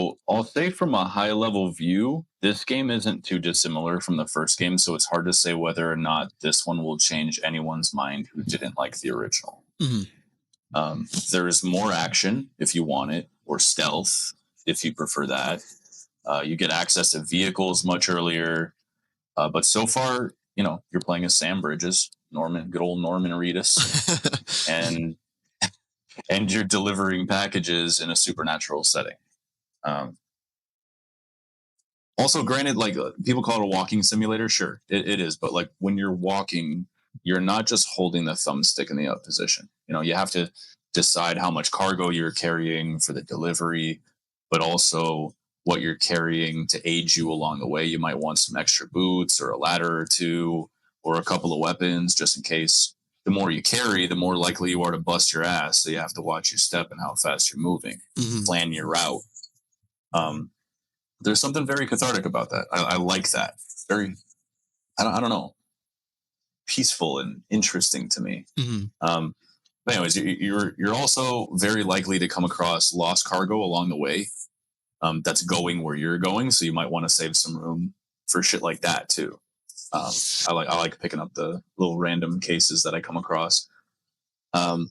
So I'll say from a high level view, this game isn't too dissimilar from the first game, so it's hard to say whether or not this one will change anyone's mind who didn't like the original. Mhm. There's more action if you want it, or stealth if you prefer that. You get access to vehicles much earlier, but so far, you're playing as Sam Bridges, Norman, good old Norman Reedus, and you're delivering packages in a supernatural setting. Um, Also, granted, like people call it a walking simulator. Sure, it is. But like when you're walking, you're not just holding the thumbstick in the up position. You have to decide how much cargo you're carrying for the delivery, but also what you're carrying to aid you along the way. You might want some extra boots or a ladder or two or a couple of weapons just in case. The more you carry, the more likely you are to bust your ass. So you have to watch your step and how fast you're moving, Mhm. plan your route. Um, there's something very cathartic about that. I like that. Very, I don't know, peaceful and interesting to me. Mhm. But anyways, you're also very likely to come across lost cargo along the way. That's going where you're going, so you might want to save some room for shit like that too. Um, I like picking up the little random cases that I come across. Um,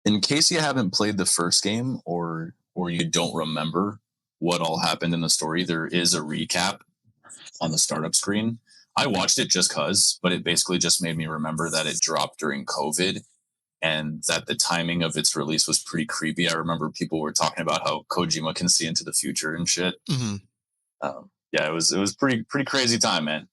in case you haven't played the first game or you don't remember what all happened in the story, there is a recap on the startup screen. I watched it just cause, but it basically just made me remember that it dropped during COVID and that the timing of its release was pretty creepy. I remember people were talking about how Kojima can see into the future and shit. Mhm. Yeah, it was pretty crazy time, man.